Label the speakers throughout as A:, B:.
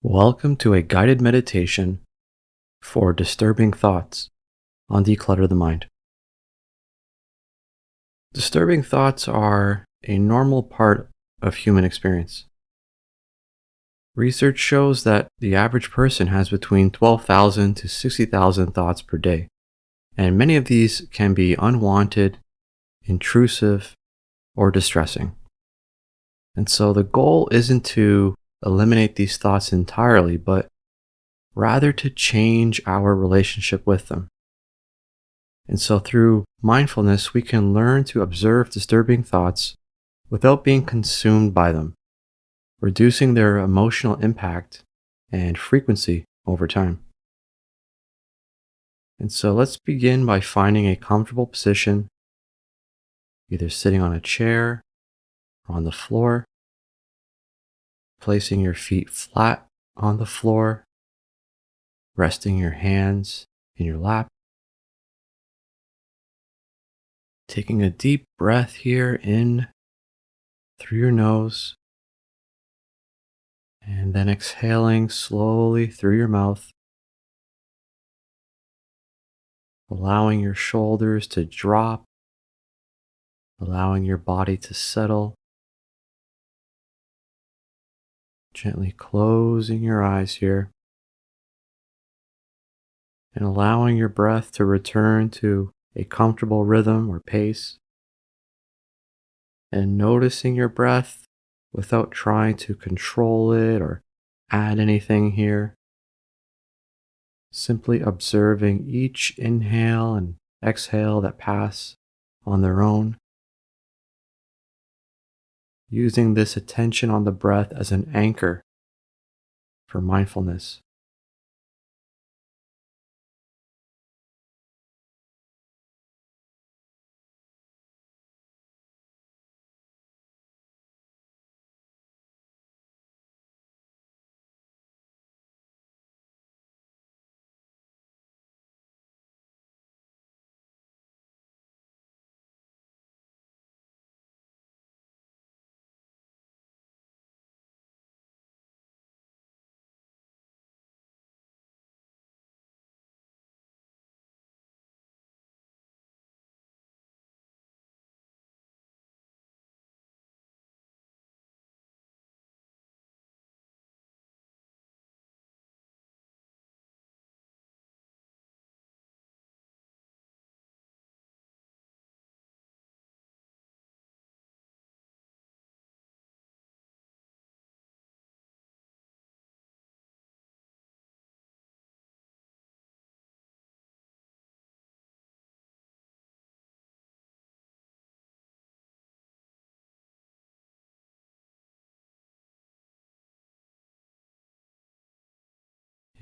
A: Welcome to a guided meditation for disturbing thoughts on Declutter the Mind. Disturbing thoughts are a normal part of human experience. Research shows that the average person has between 12,000 to 60,000 thoughts per day, and many of these can be unwanted, intrusive, or distressing. And so the goal isn't to eliminate these thoughts entirely, but rather to change our relationship with them. And so through mindfulness, we can learn to observe disturbing thoughts without being consumed by them, reducing their emotional impact and frequency over time. And so let's begin by finding a comfortable position, either sitting on a chair or on the floor, placing your feet flat on the floor, resting your hands in your lap. Taking a deep breath here in through your nose, and then exhaling slowly through your mouth, allowing your shoulders to drop, allowing your body to settle, gently closing your eyes here, and allowing your breath to return to a comfortable rhythm or pace, and noticing your breath without trying to control it or add anything here. Simply observing each inhale and exhale that pass on their own, using this attention on the breath as an anchor for mindfulness.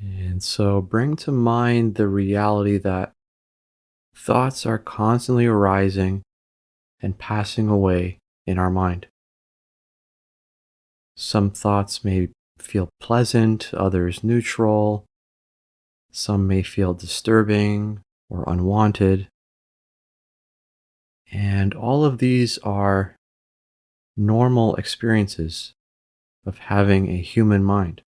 A: And so bring to mind the reality that thoughts are constantly arising and passing away in our mind. Some thoughts may feel pleasant, others neutral, some may feel disturbing or unwanted. And all of these are normal experiences of having a human mind.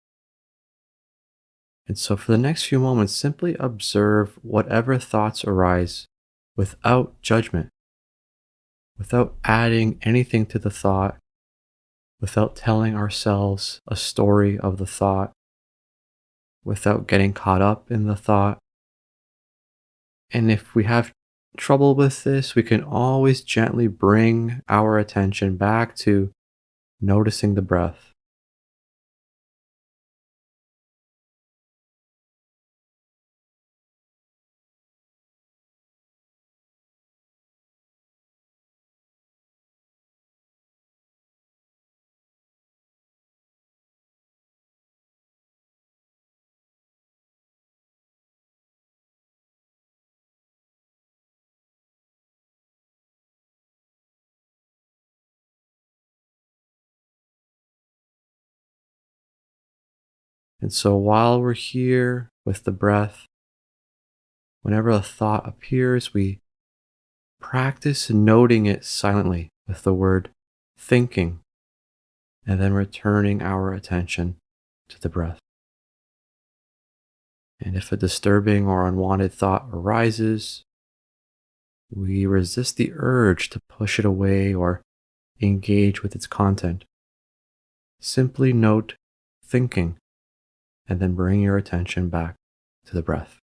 A: And so for the next few moments, simply observe whatever thoughts arise without judgment, without adding anything to the thought, without telling ourselves a story of the thought, without getting caught up in the thought. And if we have trouble with this, we can always gently bring our attention back to noticing the breath. And so while we're here with the breath, whenever a thought appears, we practice noting it silently with the word thinking, and then returning our attention to the breath. And if a disturbing or unwanted thought arises, we resist the urge to push it away or engage with its content. Simply note thinking and then bring your attention back to the breath.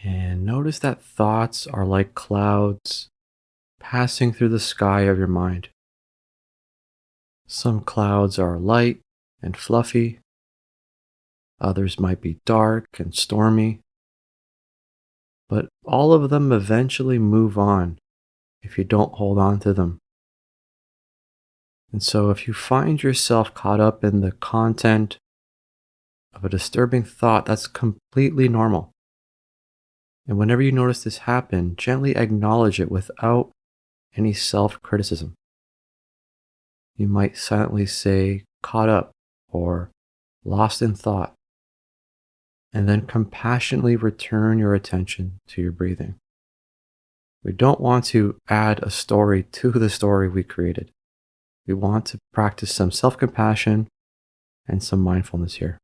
A: And notice that thoughts are like clouds passing through the sky of your mind. Some clouds are light and fluffy, others might be dark and stormy, but all of them eventually move on if you don't hold on to them. And so, if you find yourself caught up in the content of a disturbing thought, that's completely normal. And whenever you notice this happen, gently acknowledge it without any self criticism. You might silently say, caught up or lost in thought, and then compassionately return your attention to your breathing. We don't want to add a story to the story we created. We want to practice some self compassion and some mindfulness here.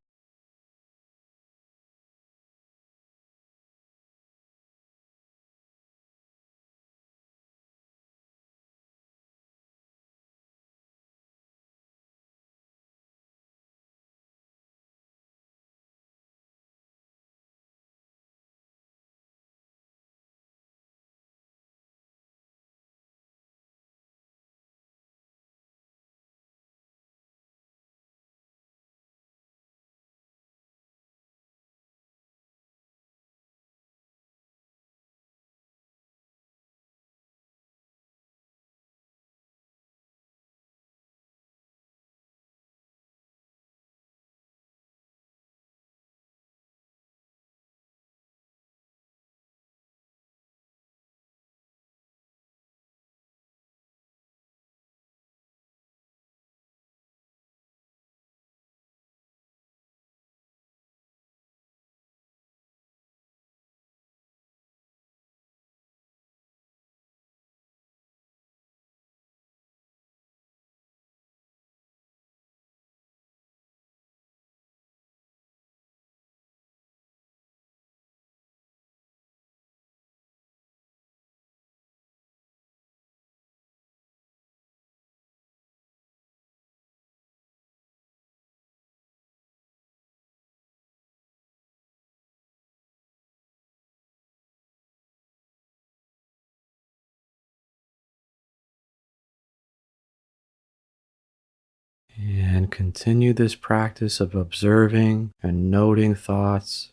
A: And continue this practice of observing and noting thoughts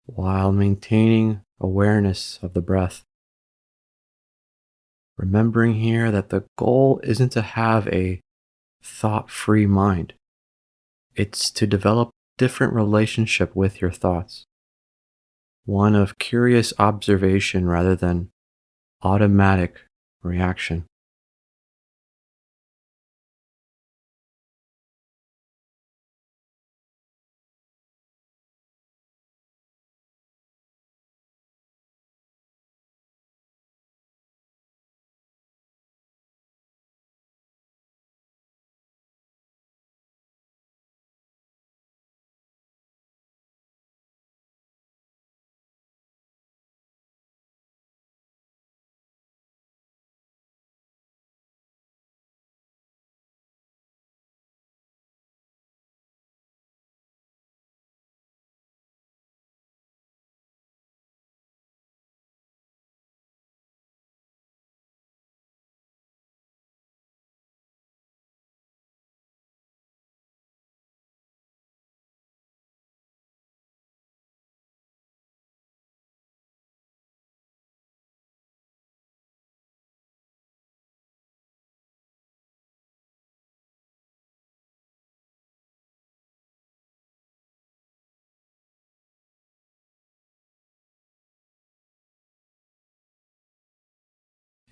A: while maintaining awareness of the breath. Remembering here that the goal isn't to have a thought free mind, it's to develop different relationship with your thoughts, one of curious observation rather than automatic reaction.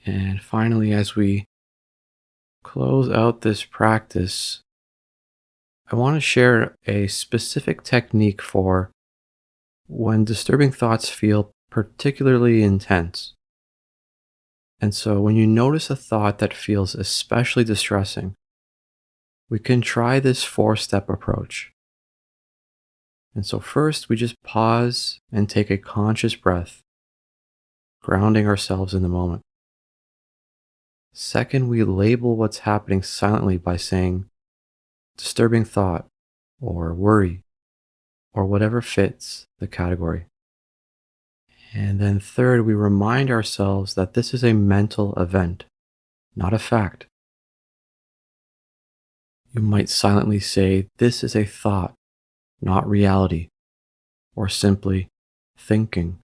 A: And finally, as we close out this practice, I want to share a specific technique for when disturbing thoughts feel particularly intense. And so, when you notice a thought that feels especially distressing, we can try this four-step approach. And so, first, we just pause and take a conscious breath, grounding ourselves in the moment. Second, we label what's happening silently by saying disturbing thought or worry or whatever fits the category. And then third, we remind ourselves that this is a mental event, not a fact. You might silently say, "This is a thought, not reality," or simply thinking.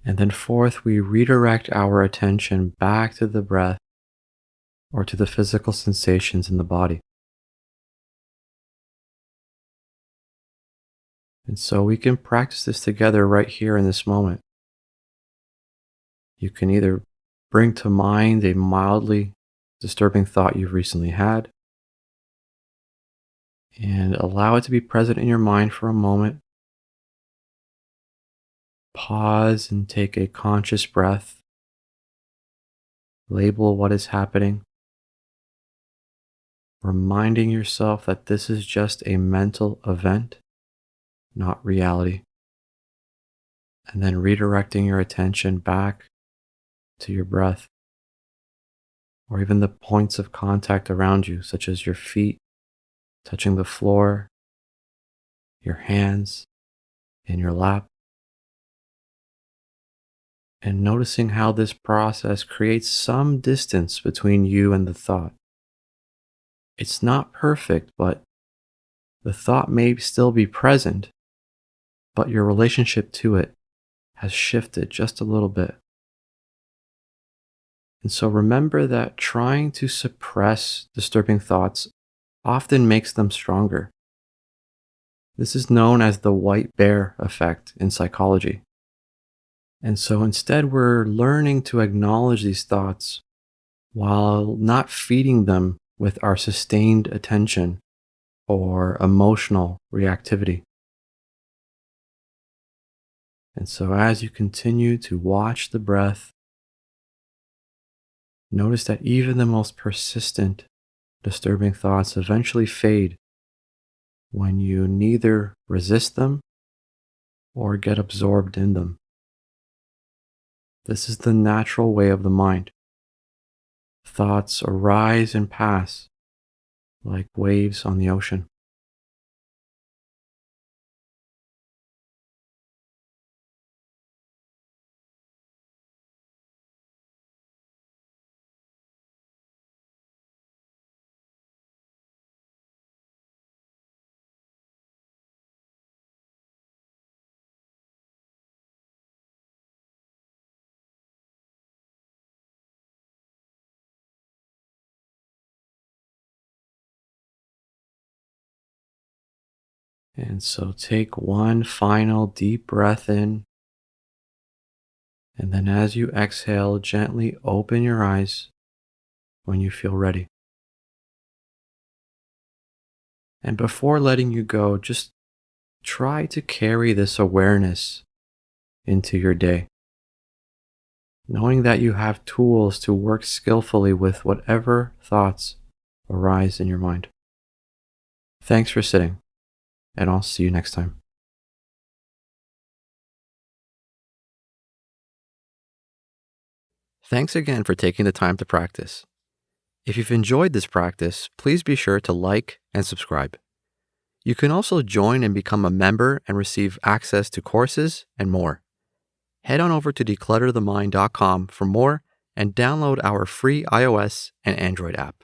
A: And then fourth, we redirect our attention back to the breath or to the physical sensations in the body. And so we can practice this together right here in this moment. You can either bring to mind a mildly disturbing thought you've recently had and allow it to be present in your mind for a moment. Pause and take a conscious breath. Label what is happening, reminding yourself that this is just a mental event, not reality. And then redirecting your attention back to your breath or even the points of contact around you, such as your feet touching the floor, your hands in your lap, and noticing how this process creates some distance between you and the thought. It's not perfect, but the thought may still be present, but your relationship to it has shifted just a little bit. And so remember that trying to suppress disturbing thoughts often makes them stronger. This is known as the white bear effect in psychology. And so instead, we're learning to acknowledge these thoughts while not feeding them with our sustained attention or emotional reactivity. And so as you continue to watch the breath, notice that even the most persistent disturbing thoughts eventually fade when you neither resist them or get absorbed in them. This is the natural way of the mind. Thoughts arise and pass like waves on the ocean. And so take one final deep breath in, and then as you exhale, gently open your eyes when you feel ready. And before letting you go, just try to carry this awareness into your day, knowing that you have tools to work skillfully with whatever thoughts arise in your mind. Thanks for sitting, and I'll see you next time. Thanks again for taking the time to practice. If you've enjoyed this practice, please be sure to like and subscribe. You can also join and become a member and receive access to courses and more. Head on over to declutterthemind.com for more and download our free iOS and Android app.